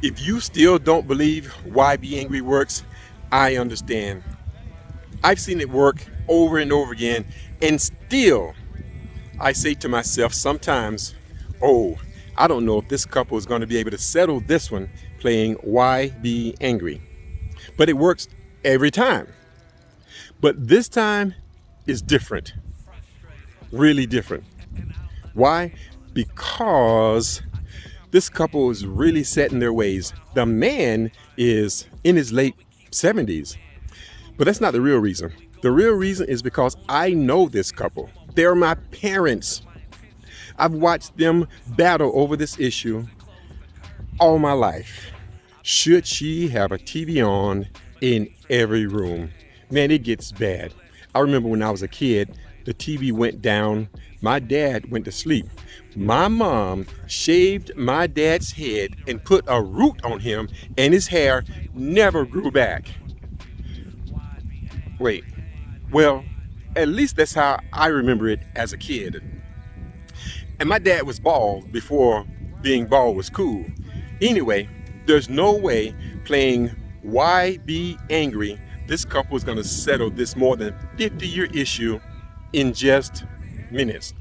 If you still don't believe YBAngry works, I understand. I've seen it work over and over again, and still I say to myself sometimes, oh, I don't know if this couple is going to be able to settle this one playing YBAngry. But it works every time. But this time is different, really different. Why? Because this couple is really set in their ways. The man is in his late 70s, but that's not the real reason. The real reason is because I know this couple. They're my parents. I've watched them battle over this issue all my life. Should she have a TV on in every room? Man, it gets bad. I remember when I was a kid, the TV went down, my dad went to sleep. My mom shaved my dad's head and put a root on him, and his hair never grew back. Wait, well, at least that's how I remember it as a kid. And my dad was bald before being bald was cool. Anyway, there's no way playing YBAngry this couple is going to settle this more than 50-year issue in just minutes.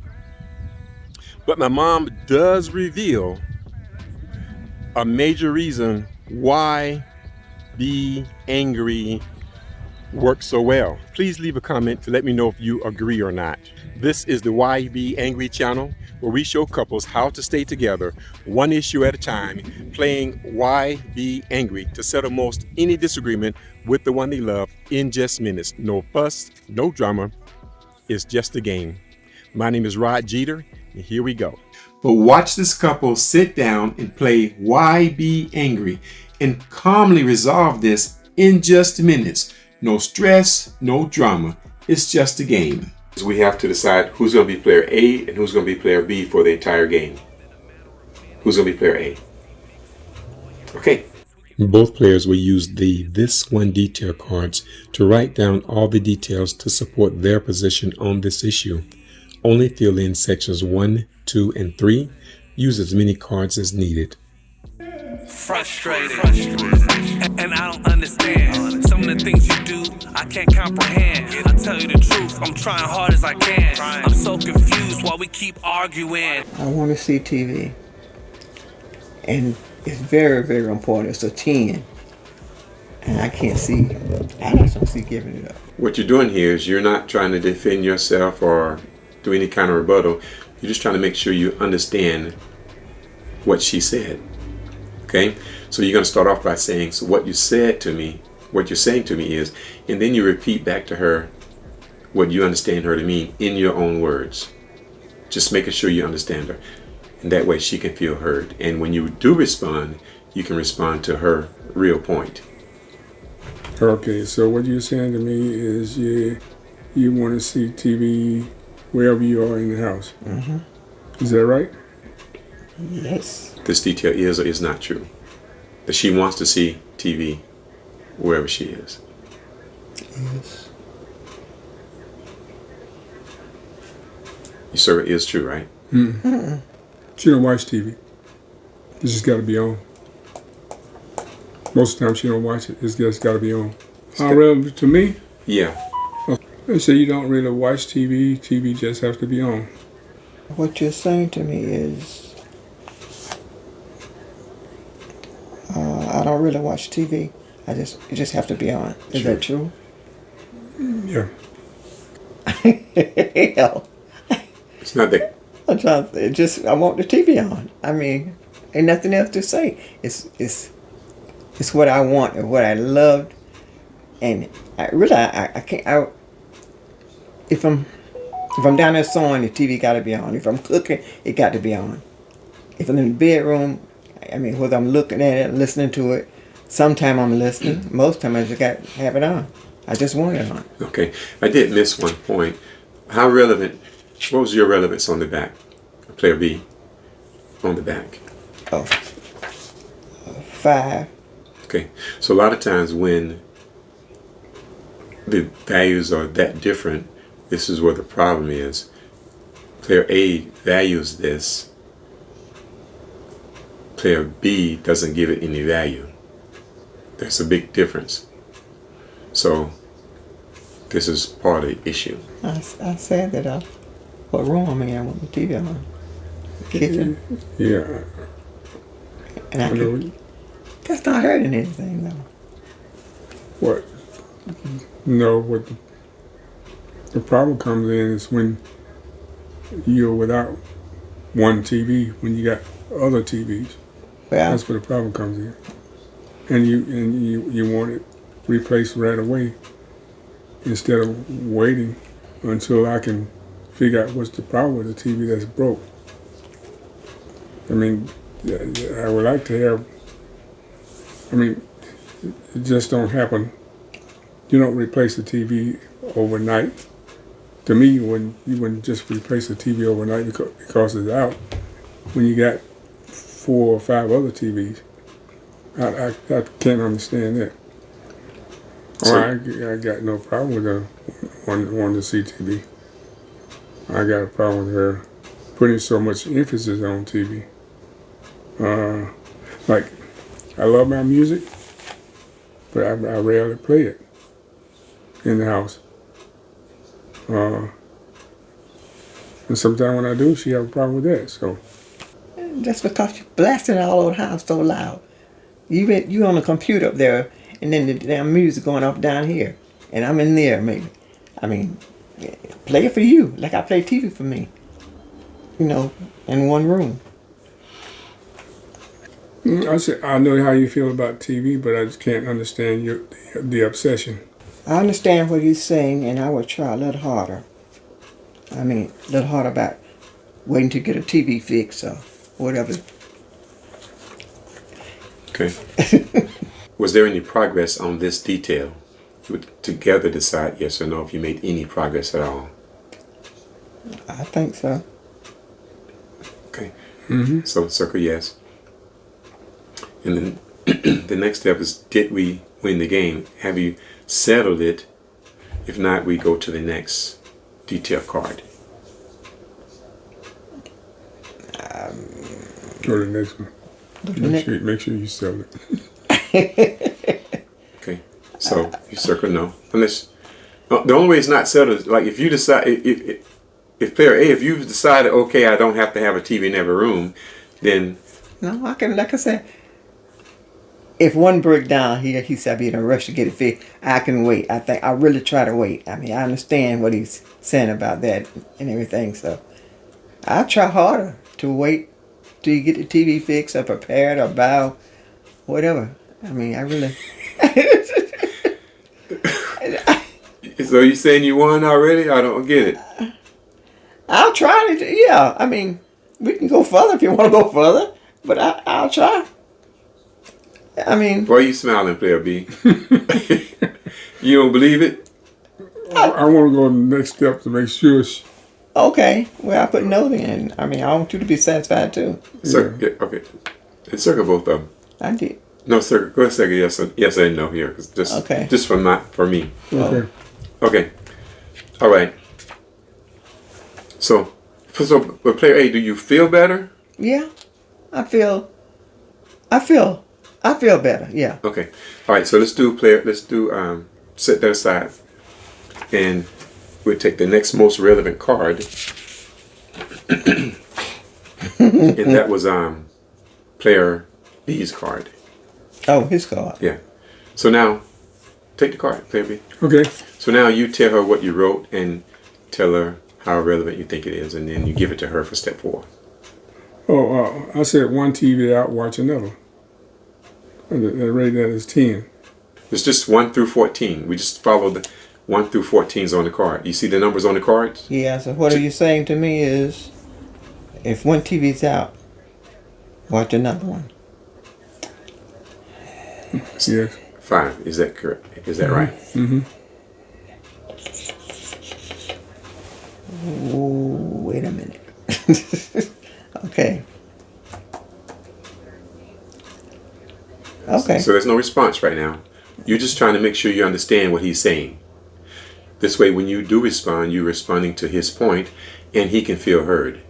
But my mom does reveal a major reason why YBAngry works so well. Please leave a comment to let me know if you agree or not. This is the YBAngry channel, where we show couples how to stay together one issue at a time, playing YBAngry to settle most any disagreement with the one they love in just minutes. No fuss, no drama. It's just a game. My name is Rod Jeter, and here we go. But watch this couple sit down and play YBAngry and calmly resolve this in just minutes. No stress, no drama. It's just a game. So we have to decide who's going to be player A and who's going to be player B for the entire game. Who's going to be player A? Okay. Both players will use the This One detail cards to write down all the details to support their position on this issue. Only fill in sections 1, 2, and 3. Use as many cards as needed. Frustrated. And I don't understand some of the things you do. I can't comprehend. I tell you the truth, I'm trying hard as I can. I'm so confused while we keep arguing. I want to see TV, and it's very, very important. It's a 10, and I can't see. I just don't see giving it up. What you're doing here is you're not trying to defend yourself or do any kind of rebuttal. You're just trying to make sure you understand what she said. Okay, so you're going to start off by saying, so what you said to me, what you're saying to me is, and then you repeat back to her what you understand her to mean in your own words. Just making sure you understand her. And that way she can feel heard. And when you do respond, you can respond to her real point. Okay, so what you're saying to me is you want to see TV wherever you are in the house. Mm-hmm. Is that right? Yes. This detail is or is not true. That she wants to see TV wherever she is. Yes. You sir, it is true, right? Mm-hmm. She don't watch TV. It's just got to be on. Most of the time she don't watch it. It's just got to be on. How relevant to me? Yeah. They say you don't really watch TV. TV just has to be on. What you're saying to me is, I don't really watch TV. It just have to be on. Is that true? Yeah. Hell. It's not that. I want the TV on. I mean, ain't nothing else to say. It's what I want and what I loved, and I can't. If I'm down there sewing, the TV got to be on. If I'm cooking, it got to be on. If I'm in the bedroom, I mean, whether I'm looking at it, listening to it, sometime I'm listening. Most time I just got to have it on. I just want it on. Okay, I did miss one point. How relevant? What was your relevance on the back? Player B on the back. Oh, 5. Okay, so a lot of times when the values are that different, this is where the problem is. Player A values this. player B doesn't give it any value. There's a big difference. So this is part of the issue. I said that what room I'm in, I want the TV on. Kitchen. Yeah. And that's not hurting anything, though. What? No, what the problem comes in is when you're without one TV, when you got other TVs. Well, That's where the problem comes in. And you want it replaced right away instead of waiting until I can figure out what's the problem with the TV that's broke. I mean, I would like to have, it just don't happen. You don't replace the TV overnight. To me, you wouldn't just replace the TV overnight because it's out. When you got 4 or 5 other TVs, I can't understand that. So, I got no problem with her wanting to see TV. I got a problem with her putting so much emphasis on TV. Like, I love my music, but I rarely play it in the house. And sometimes when I do, she has a problem with that. So that's because you're blasting all over the house so loud. You on the computer up there, and then the damn music going off down here, and I'm in there maybe. I mean, play it for you, like I play TV for me. You know, in one room. I know how you feel about TV, but I just can't understand the obsession. I understand what he's saying, and I would try a little harder. I mean, a little harder about waiting to get a TV fix or whatever. okay. Was there any progress on this detail? You would together decide yes or no if you made any progress at all. I think so. Okay. Mm-hmm. So circle yes. And then the next step is, did we win the game? Have you settled it? If not, we go to the next detail card. Go to the next one. Make sure you sell it. Okay. So you circle no. Unless the only way it's not settled is like if you decide if player A, if you've decided okay, I don't have to have a TV in every room, then No, I can, like I said, if one break down, he said be in a rush to get it fixed, I can wait. I really try to wait. I mean, I understand what he's saying about that and everything, so I try harder to wait till you get the TV fixed or prepared or bow, whatever. I mean, I really... so you saying you won already? I don't get it. I'll try to, yeah. I mean, we can go further if you want to go further, but I'll try. I mean... Why are you smiling, player B? You don't believe it? I want to go to the next step to make sure. Okay, well, I put no then. I mean, I want you to be satisfied too. Yeah, okay. And circle both of them. I did. No, circle. Go ahead, circle yes and no here. Just, Okay. Just for me. Okay. Okay. All right. So with player A, do you feel better? Yeah, I feel better. Yeah. Okay. All right. So let's do set that aside, and we'll take the next most relevant card, and that was player B's card. Oh, his card. Yeah. So now, take the card, player B. Okay. So now you tell her what you wrote and tell her how relevant you think it is, and then you give it to her for step 4. Oh, I said one TV out, watch another. I rate that as 10. It's just 1 through 14. We just followed the 1 through 14s on the card. You see the numbers on the cards? Yeah. So what are you saying to me is, if one TV's out, watch another one. Yes. 5. Is that correct? Is that right? Mm-hmm. Ooh, wait a minute. Okay. Okay. So there's no response right now. You're just trying to make sure you understand what he's saying. This way, when you do respond, you're responding to his point, and he can feel heard.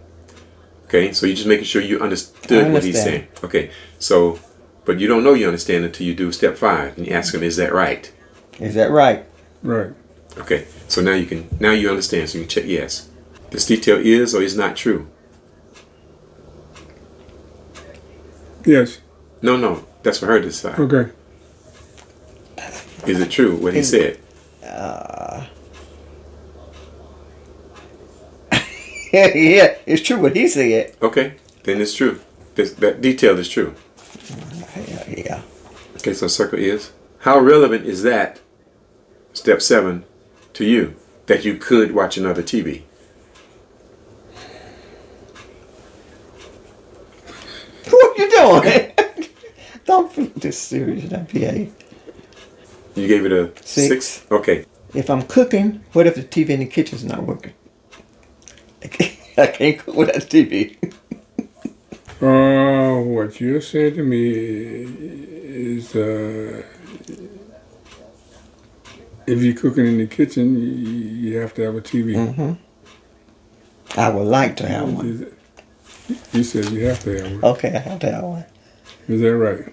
Okay, so you're just making sure you understood what he's saying. Okay, so, but you don't know you understand until you do step 5, and you ask him, "Is that right?" Is that right? Right. Okay, so now you understand. So you can check yes. This detail is or is not true. Yes. No, that's for her to decide. Okay. Is it true what he said? Yeah, it's true what he said. Okay, then it's true. That detail is true. Yeah. Okay, so circle is. How relevant is that, step 7, to you, that you could watch another TV? What you doing? Don't be this serious. Don't behave. You gave it a 6. Okay. If I'm cooking, what if the TV in the kitchen's not working? I can't cook without the TV. What you said to me is, if you're cooking in the kitchen, you have to have a TV. Mm-hmm. I would like to have one. You said you have to have one. Okay, I have to have one. Is that right?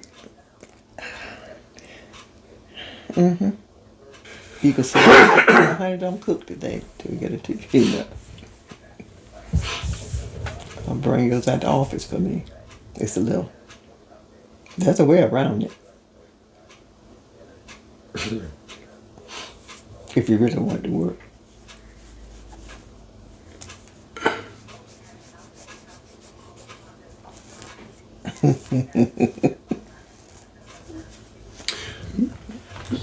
Mm-hmm. You can say, honey, don't cook today till we get a TV. I'll bring yours at the office for me. It's a little. There's a way around it. If you really want it to work.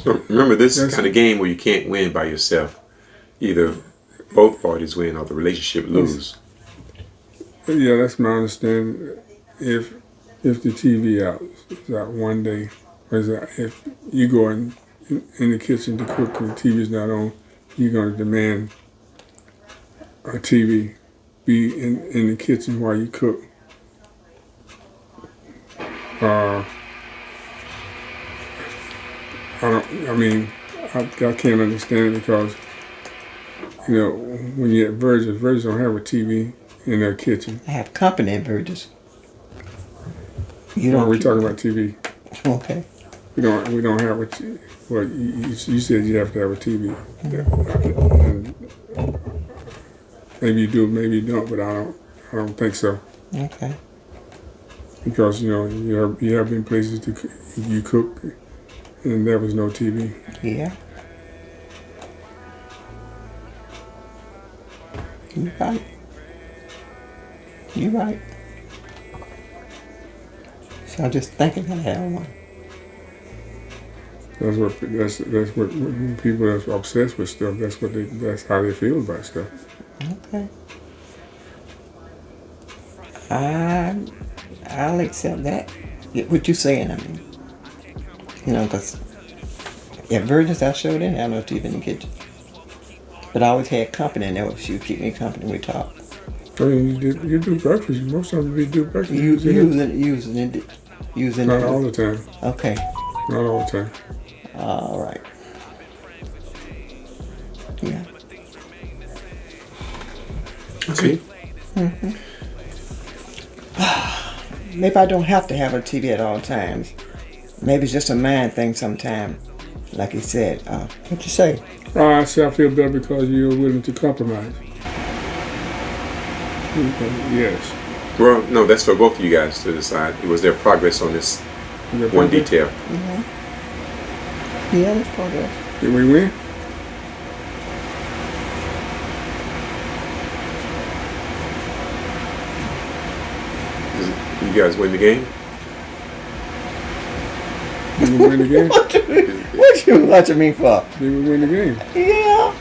So remember, this is kind of game where you can't win by yourself. Either both parties win or the relationship lose. Yeah, that's my understanding. If the TV is out one day, if you go in the kitchen to cook and the TV's not on, you're going to demand a TV be in the kitchen while you cook. I can't understand it because, when you're at Virgins don't have a TV in their kitchen. I have company at Burgess. We're talking about TV. Okay. We don't have a TV. Well, you said you have to have a TV. And maybe you do, maybe you don't, but I don't think so. Okay. Because you have been places you cook, and there was no TV. Yeah. You're right. You're right. So I'm just thinking I have one. That's what people that's obsessed with stuff. That's how they feel about stuff. Okay. I'll accept that. What you saying? I mean, because at Virgins I sure didn't have no TV in the kitchen, but I always had company, and that was she would keep me company. We talk. I mean, you do breakfast. Most of them we do breakfast. Using it. Not all the time. Okay. Not all the time. All right. Yeah. Okay. Mm-hmm. Maybe I don't have to have a TV at all times. Maybe it's just a mind thing sometime. Like he said. What you say? I say I feel better because you're willing to compromise. Yes. Well, no, that's for both of you guys to decide. Was there progress on this one detail? Yeah, there's progress. Did we win? You guys win the game? Did we win the game? What you mean for? Did we win the game? Yeah.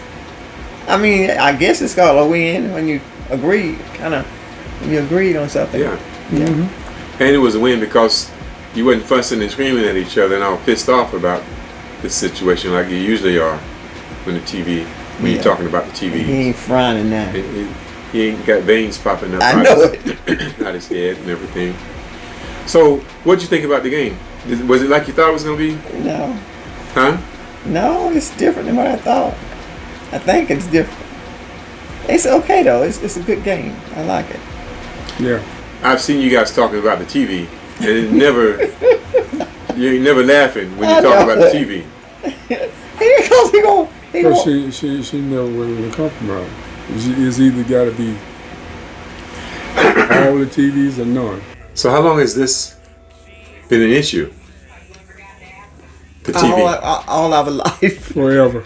I mean, I guess it's called a win when you agree, when you agreed on something. Yeah. Mm-hmm. And it was a win because you wasn't fussing and screaming at each other and all pissed off about this situation like you usually are when you're talking about the TV. He ain't frowning now. He ain't got veins popping up I know it. out his head and everything. So, what'd you think about the game? Was it like you thought it was going to be? No. Huh? No, it's different than what I thought. I think it's different. It's okay though. It's a good game. I like it. Yeah. I've seen you guys talking about the TV, and it never, you're never laughing when you talk about the TV. Because he gon' But she never willing to compromise. It's either got to be all the TVs or none. So how long has this been an issue? The TV. all our life. Forever.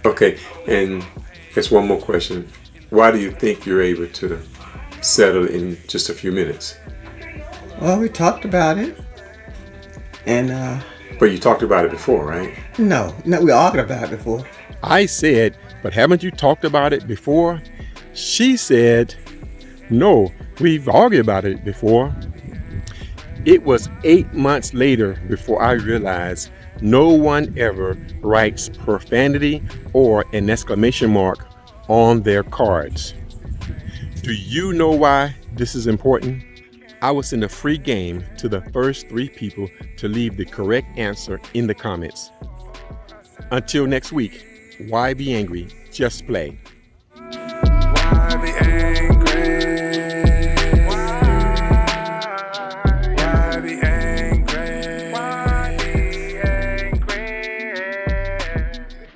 Okay, and just one more question. Why do you think you're able to settle in just a few minutes? Well, we talked about it, and But you talked about it before, right? no, we argued about it before. I said, but haven't you talked about it before? She said, no, we've argued about it before. It was 8 months later before I realized no one ever writes profanity or an exclamation mark on their cards. Do you know why this is important? I will send a free game to the first 3 people to leave the correct answer in the comments. Until next week, YBAngry, just play.